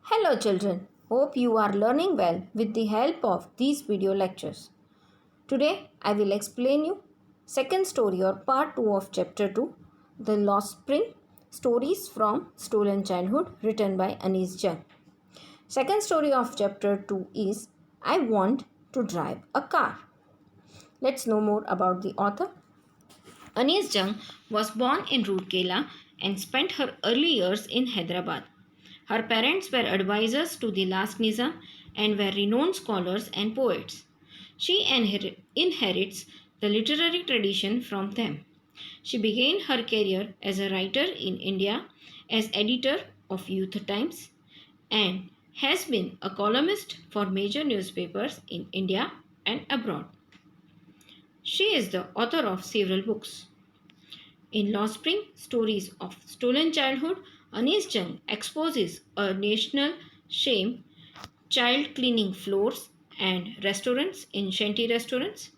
Hello children, hope you are learning well with the help of these video lectures. Today I will explain you second story or part 2 of chapter 2, The Lost Spring, Stories from Stolen Childhood, written by Anis Jung. Second story of chapter 2 is I Want to Drive a Car. Let's know more about the author. Anis Jung was born in Rourkela and spent her early years in Hyderabad. Her parents were advisors to the last Nizam and were renowned scholars and poets. She inherits the literary tradition from them. She began her career as a writer in India, as editor of Youth Times, and has been a columnist for major newspapers in India and abroad. She is the author of several books. In Lost Spring, Stories of Stolen Childhood, Anis Jung exposes a national shame, child cleaning floors and restaurants in shanty restaurants,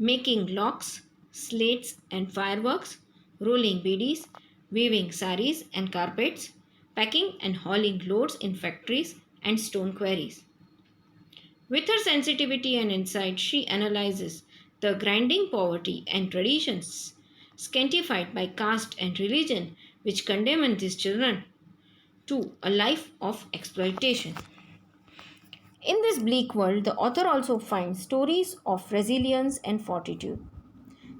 making locks, slates and fireworks, rolling bidis, weaving saris and carpets, packing and hauling loads in factories and stone quarries. With her sensitivity and insight, she analyzes the grinding poverty and traditions scantified by caste and religion which condemn these children to a life of exploitation. In this bleak world, the author also finds stories of resilience and fortitude.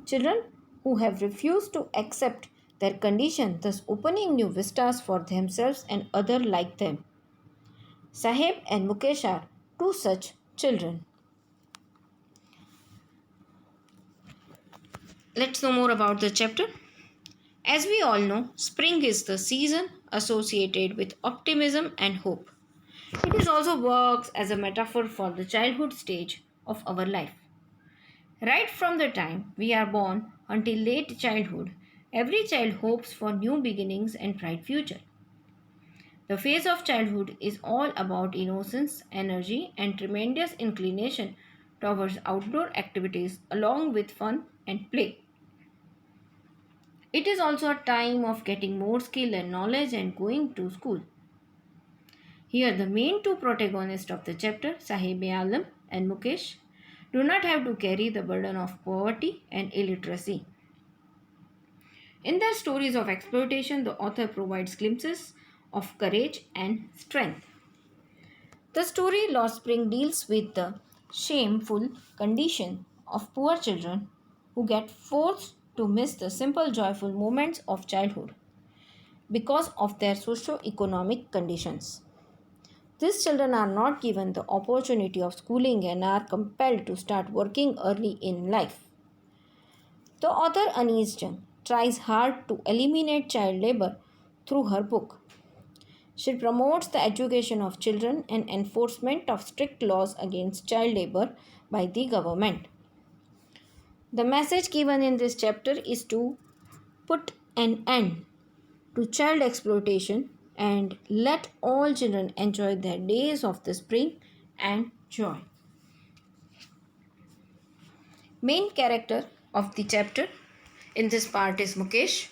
Children who have refused to accept their condition, thus opening new vistas for themselves and others like them. Sahib and Mukesh are two such children. Let's know more about the chapter. As we all know, spring is the season associated with optimism and hope. It is also works as a metaphor for the childhood stage of our life. Right from the time we are born until late childhood, every child hopes for new beginnings and bright future. The phase of childhood is all about innocence, energy, and tremendous inclination towards outdoor activities along with fun and play. It is also a time of getting more skill and knowledge and going to school. Here, the main two protagonists of the chapter, Sahib Alam and Mukesh, do not have to carry the burden of poverty and illiteracy. In their stories of exploitation, the author provides glimpses of courage and strength. The story Lost Spring deals with the shameful condition of poor children who get forced to miss the simple joyful moments of childhood because of their socio-economic conditions. These children are not given the opportunity of schooling and are compelled to start working early in life. The author Anis Jung tries hard to eliminate child labor through her book. She promotes the education of children and enforcement of strict laws against child labor by the government. The message given in this chapter is to put an end to child exploitation and let all children enjoy their days of the spring and joy. Main character of the chapter in this part is Mukesh.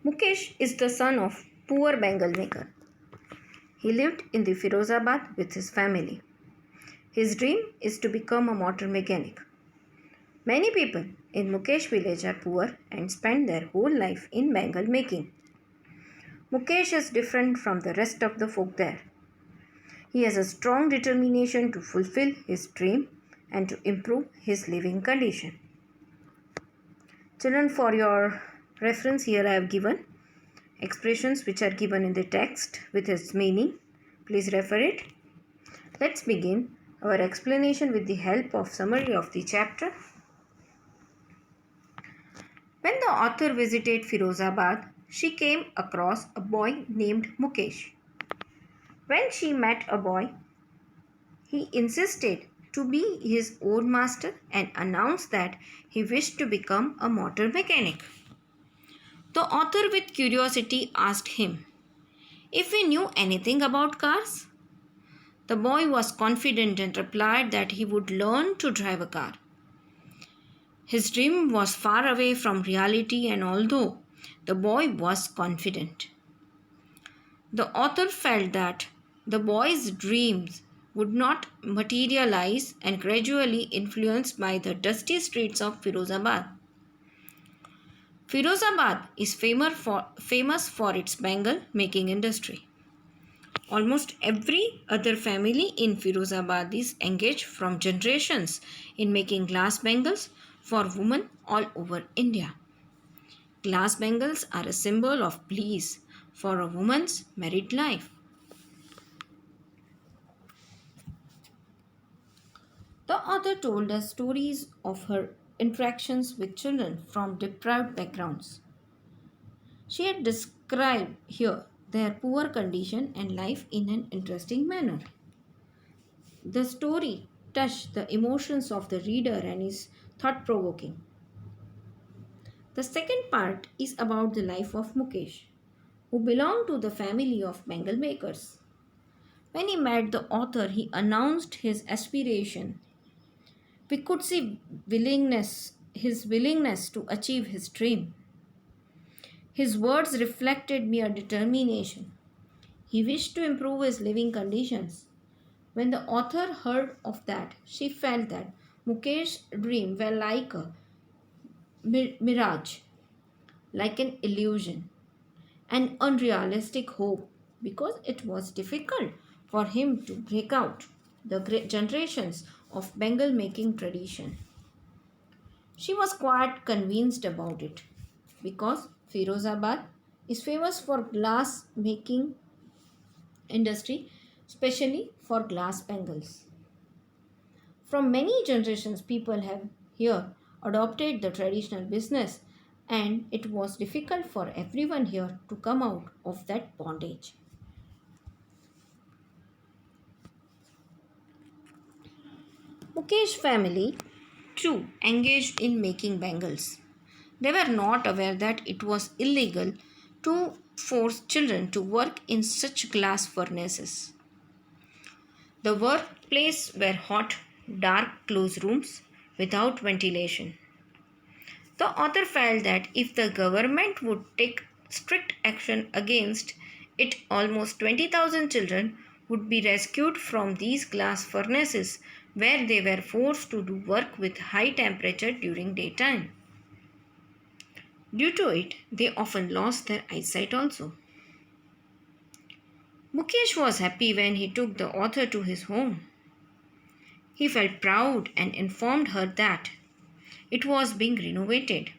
Mukesh is the son of poor bangle maker. He lived in the Firozabad with his family. His dream is to become a motor mechanic. Many people in Mukesh village are poor and spend their whole life in bangle making. Mukesh is different from the rest of the folk there. He has a strong determination to fulfill his dream and to improve his living condition. Children, for your reference, here I have given expressions which are given in the text with its meaning. Please refer it. Let's begin our explanation with the help of summary of the chapter. When the author visited Firozabad, she came across a boy named Mukesh. When she met a boy, he insisted to be his own master and announced that he wished to become a motor mechanic. The author with curiosity asked him if he knew anything about cars. The boy was confident and replied that he would learn to drive a car. His dream was far away from reality, and although the boy was confident, The author felt that the boy's dreams would not materialize and gradually influenced by the dusty streets of Firozabad. Firozabad is famous for its bangle making industry. Almost every other family in Firozabad is engaged from generations in making glass bangles for women all over India. Glass bangles are a symbol of bliss for a woman's married life. The author told us stories of her interactions with children from deprived backgrounds. She had described here their poor condition and life in an interesting manner. The story touched the emotions of the reader and is thought provoking. The second part is about the life of Mukesh, who belonged to the family of bangle makers. When he met the author, he announced his aspiration. We could see his willingness to achieve his dream. His words reflected mere determination. He wished to improve his living conditions. When the author heard of that, she felt that Mukesh's dream were like a mirage, like an illusion, an unrealistic hope, because it was difficult for him to break out the great generations of Bengal making tradition. She was quite convinced about it because Firozabad is famous for glass making industry, especially for glass bangles. From many generations, people have here adopted the traditional business, and it was difficult for everyone here to come out of that bondage. Mukesh family too engaged in making bangles. They were not aware that it was illegal to force children to work in such glass furnaces. The workplace were hot, dark closed rooms without ventilation. The author felt that if the government would take strict action against it, almost 20,000 children would be rescued from these glass furnaces where they were forced to do work with high temperature during daytime. Due to it, they often lost their eyesight also. Mukesh was happy when he took the author to his home. He felt proud and informed her that it was being renovated.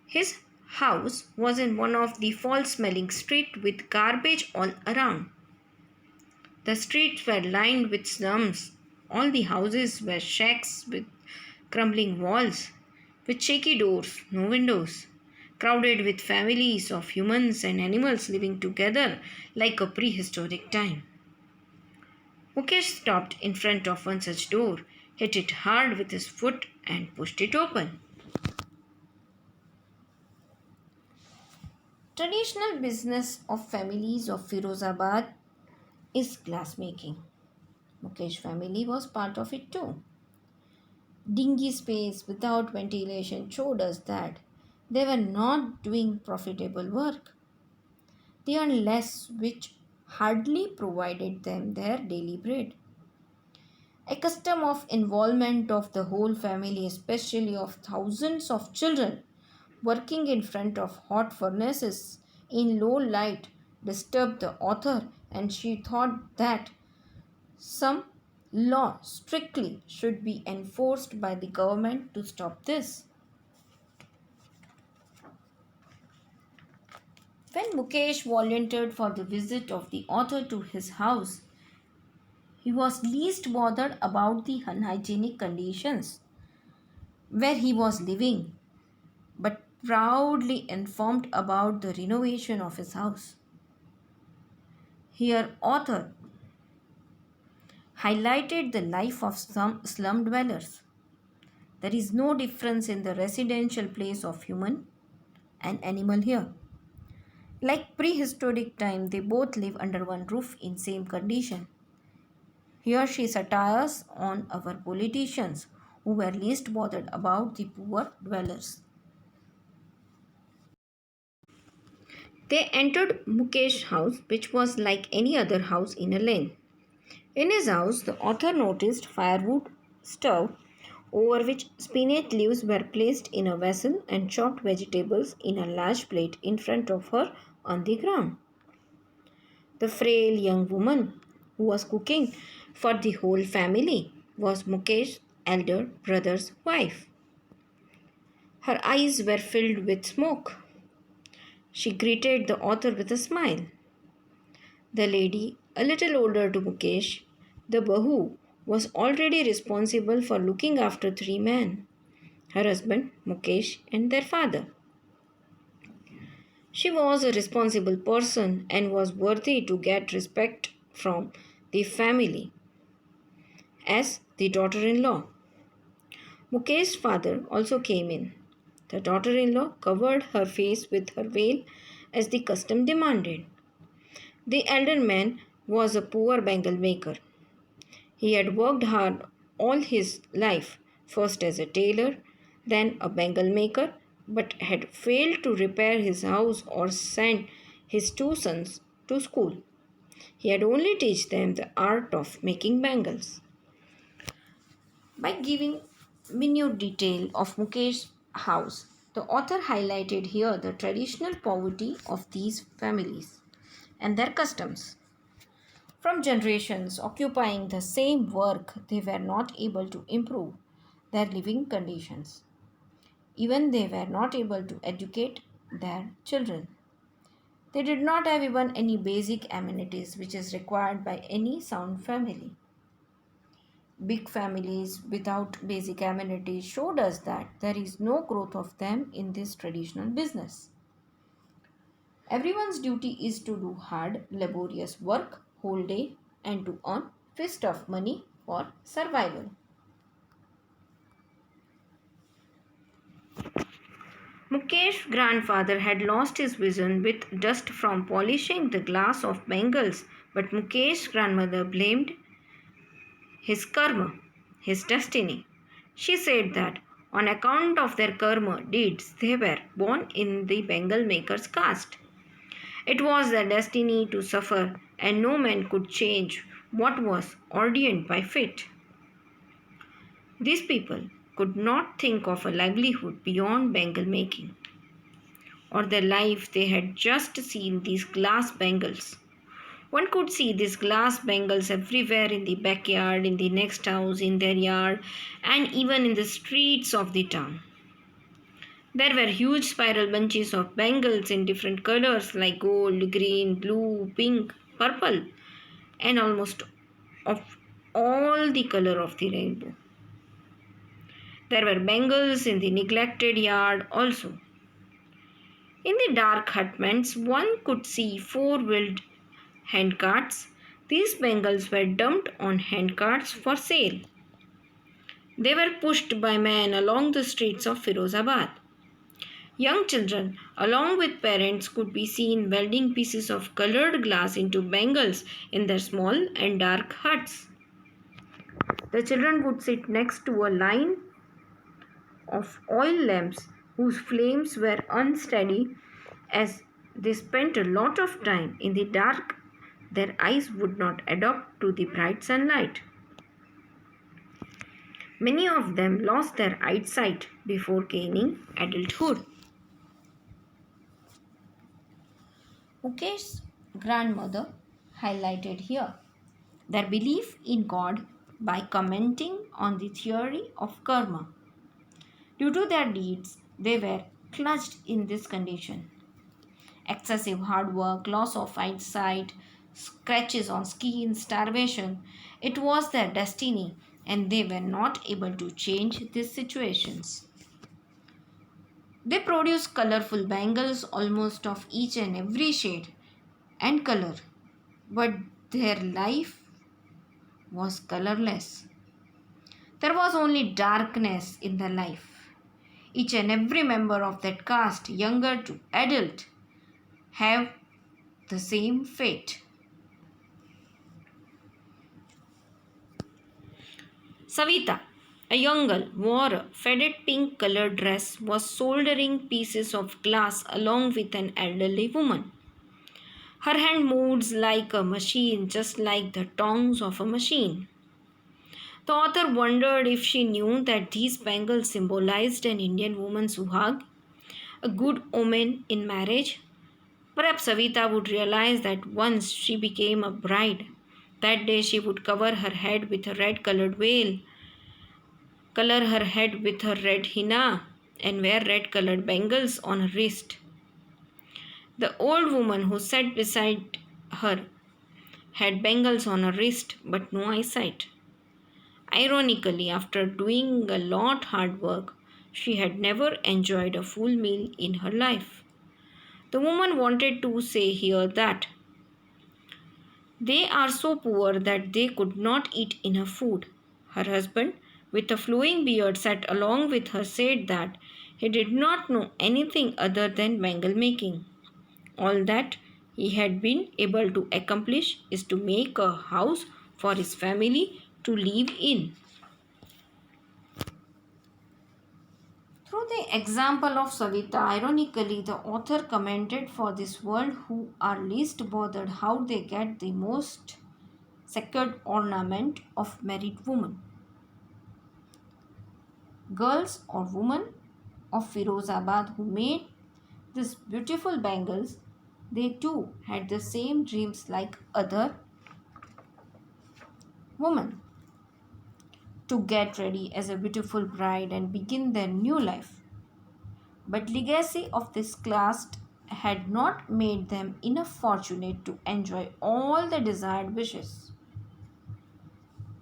His house was in one of the foul-smelling streets with garbage all around. The streets were lined with slums. All the houses were shacks with crumbling walls, with shaky doors, no windows, crowded with families of humans and animals living together like a prehistoric time. Mukesh stopped in front of one such door, hit it hard with his foot, and pushed it open. Traditional business of families of Firozabad is glassmaking. Mukesh family was part of it too. Dingy space without ventilation showed us that they were not doing profitable work. They earned less, which hardly provided them their daily bread. A custom of involvement of the whole family, especially of thousands of children, working in front of hot furnaces in low light, disturbed the author, and she thought that some law strictly should be enforced by the government to stop this. When Mukesh volunteered for the visit of the author to his house, he was least bothered about the unhygienic conditions where he was living, but proudly informed about the renovation of his house. Here, author highlighted the life of some slum dwellers. There is no difference in the residential place of human and animal here. Like prehistoric time, they both live under one roof in same condition. Here she satires on our politicians who were least bothered about the poor dwellers. They entered Mukesh's house, which was like any other house in a lane. In his house, the author noticed firewood stove over which spinach leaves were placed in a vessel and chopped vegetables in a large plate in front of her on the ground. The frail young woman who was cooking for the whole family was Mukesh's elder brother's wife. Her eyes were filled with smoke. She greeted the author with a smile. The lady, a little older to Mukesh, the Bahu, was already responsible for looking after three men, her husband, Mukesh, and their father. She was a responsible person and was worthy to get respect from the family as the daughter in law. Mukesh's father also came in. The daughter in law covered her face with her veil as the custom demanded. The elder man was a poor bangle maker. He had worked hard all his life, first as a tailor, then a bangle maker, but had failed to repair his house or send his two sons to school. He had only taught them the art of making bangles. By giving minute detail of Mukesh's house, the author highlighted here the traditional poverty of these families and their customs. From generations occupying the same work, they were not able to improve their living conditions. Even they were not able to educate their children. They did not have even any basic amenities which is required by any sound family. Big families without basic amenities showed us that there is no growth of them in this traditional business. Everyone's duty is to do hard, laborious work whole day and to earn fist of money for survival. Mukesh's grandfather had lost his vision with dust from polishing the glass of bangles, but Mukesh's grandmother blamed his karma, his destiny. She said that on account of their karma deeds, they were born in the bangle maker's caste. It was their destiny to suffer, and no man could change what was ordained by fate. These people could not think of a livelihood beyond bangle making, or the life they had just seen these glass bangles. One could see these glass bangles everywhere in the backyard, in the next house, in their yard, and even in the streets of the town. There were huge spiral bunches of bangles in different colors like gold, green, blue, pink, purple, and almost of all the color of the rainbow. There were bangles in the neglected yard also. In the dark hutments, one could see four-wheeled handcarts. These bangles were dumped on handcarts for sale. They were pushed by men along the streets of Firozabad. Young children, along with parents, could be seen welding pieces of colored glass into bangles in their small and dark huts. The children would sit next to a line of oil lamps whose flames were unsteady as they spent a lot of time in the dark. Their eyes would not adapt to the bright sunlight. Many of them lost their eyesight before gaining adulthood. Mukesh's grandmother highlighted here their belief in God by commenting on the theory of karma. Due to their deeds, they were clutched in this condition. Excessive hard work, loss of eyesight, scratches on skin, starvation. It was their destiny and they were not able to change these situations. They produced colorful bangles almost of each and every shade and color, but their life was colorless. There was only darkness in their life. Each and every member of that caste, younger to adult, have the same fate. Savita, a young girl, wore a faded pink colored dress, was soldering pieces of glass along with an elderly woman. Her hand moves like a machine, just like the tongs of a machine. The author wondered if she knew that these bangles symbolized an Indian woman's suhag, a good omen in marriage. Perhaps Savita would realize that once she became a bride, that day she would cover her head with a red colored veil, color her head with her red henna, and wear red colored bangles on her wrist. The old woman who sat beside her had bangles on her wrist but no eyesight. Ironically, after doing a lot hard work, she had never enjoyed a full meal in her life. The woman wanted to say here that they are so poor that they could not eat enough food. Her husband, with a flowing beard, sat along with her, said that he did not know anything other than bangle making. All that he had been able to accomplish is to make a house for his family to live in. Through the example of Savita, ironically, the author commented for this world who are least bothered how they get the most sacred ornament of married woman. Girls or women of Firozabad who made these beautiful bangles, they too had the same dreams like other women to get ready as a beautiful bride and begin their new life. But legacy of this class had not made them enough fortunate to enjoy all the desired wishes.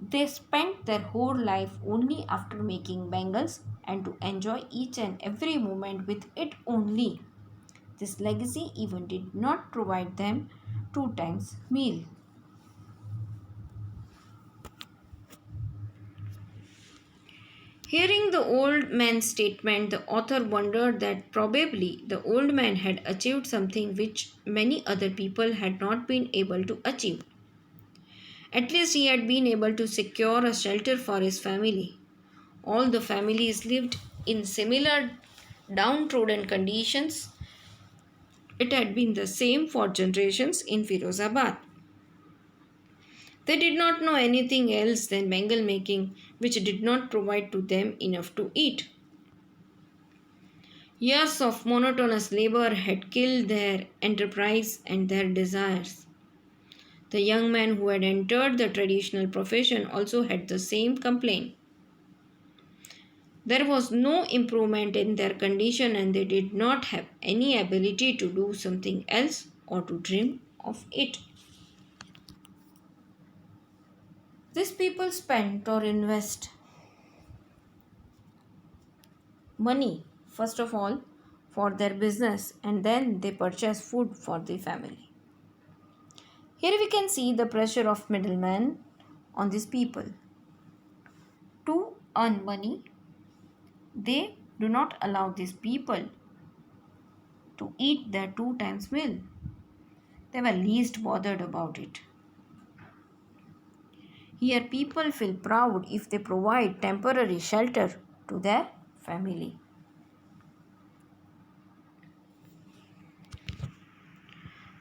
They spent their whole life only after making bangles and to enjoy each and every moment with it only. This legacy even did not provide them 2 times meal. Hearing the old man's statement, the author wondered that probably the old man had achieved something which many other people had not been able to achieve. At least he had been able to secure a shelter for his family. All the families lived in similar downtrodden conditions. It had been the same for generations in Firozabad. They did not know anything else than bangle making, which did not provide to them enough to eat. Years of monotonous labor had killed their enterprise and their desires. The young man who had entered the traditional profession also had the same complaint. There was no improvement in their condition and they did not have any ability to do something else or to dream of it. These people spend or invest money, first of all, for their business and then they purchase food for the family. Here we can see the pressure of middlemen on these people. To earn money, they do not allow these people to eat their 2 times meal. They were least bothered about it. Here people feel proud if they provide temporary shelter to their family.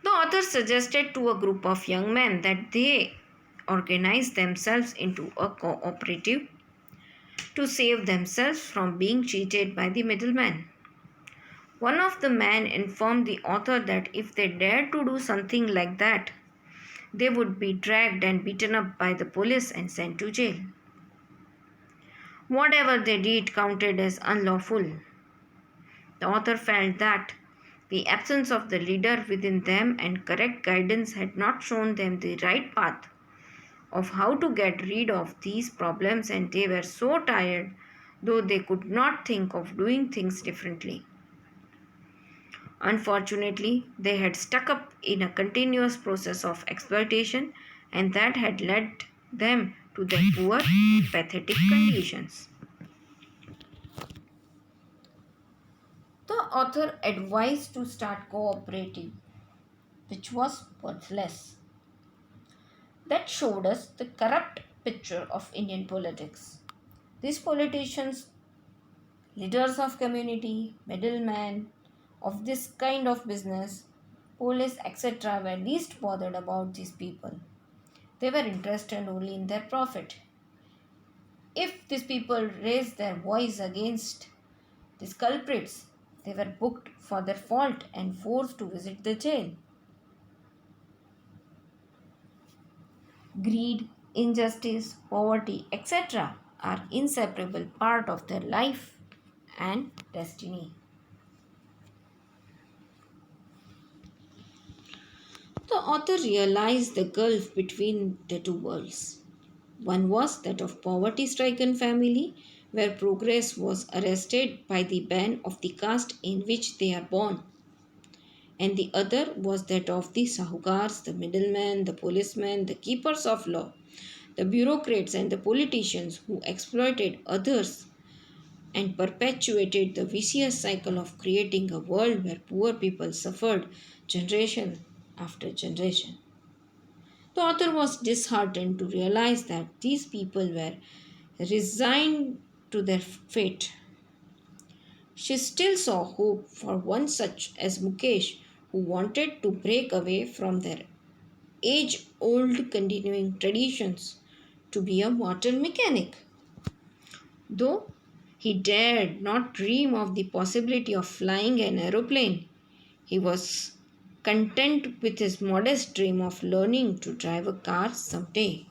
The author suggested to a group of young men that they organize themselves into a cooperative to save themselves from being cheated by the middleman. One of the men informed the author that if they dared to do something like that, they would be dragged and beaten up by the police and sent to jail. Whatever they did counted as unlawful. The author felt that the absence of the leader within them and correct guidance had not shown them the right path of how to get rid of these problems, and they were so tired, though they could not think of doing things differently. Unfortunately, they had stuck up in a continuous process of exploitation, and that had led them to their poor and pathetic conditions. The author advised to start cooperative, which was worthless. That showed us the corrupt picture of Indian politics. These politicians, leaders of community, middlemen of this kind of business, police, etc., were least bothered about these people. They were interested only in their profit. If these people raised their voice against these culprits, they were booked for their fault and forced to visit the jail. Greed, injustice, poverty, etc., are inseparable part of their life and destiny. The author realized the gulf between the two worlds. One was that of poverty-stricken family where progress was arrested by the ban of the caste in which they are born, and the other was that of the sahukars, the middlemen, the policemen, the keepers of law, the bureaucrats and the politicians who exploited others and perpetuated the vicious cycle of creating a world where poor people suffered generation after generation. The author was disheartened to realize that these people were resigned to their fate. She still saw hope for one such as Mukesh who wanted to break away from their age old continuing traditions to be a water mechanic. Though he dared not dream of the possibility of flying an aeroplane, he was content with his modest dream of learning to drive a car someday.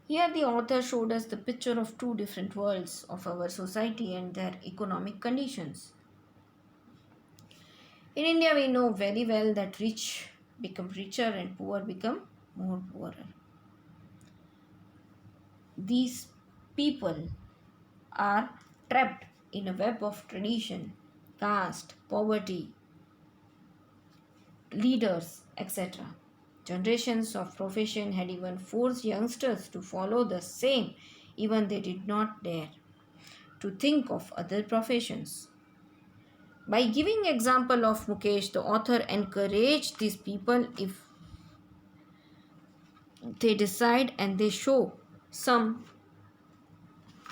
Here, the author showed us the picture of two different worlds of our society and their economic conditions. In India, we know very well that rich become richer and poor become more poorer. These people are trapped in a web of tradition, caste, poverty, leaders, etc. Generations of profession had even forced youngsters to follow the same, even they did not dare to think of other professions. By giving example of Mukesh, the author encouraged these people if they decide and they show some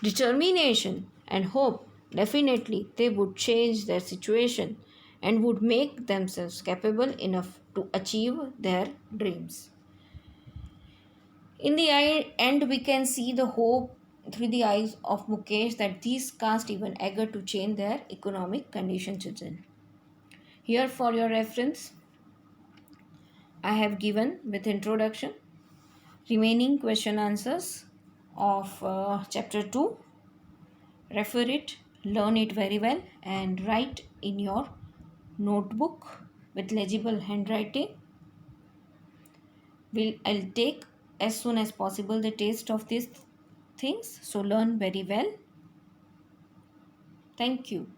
determination and hope, definitely they would change their situation and would make themselves capable enough to achieve their dreams. In the end, we can see the hope through the eyes of Mukesh that these caste even eager to change their economic condition children. Here for your reference, I have given with introduction remaining question answers of chapter 2. Refer it, learn it very well and write in your notebook with legible handwriting. I'll take as soon as possible the taste of these things, so learn very well. Thank you.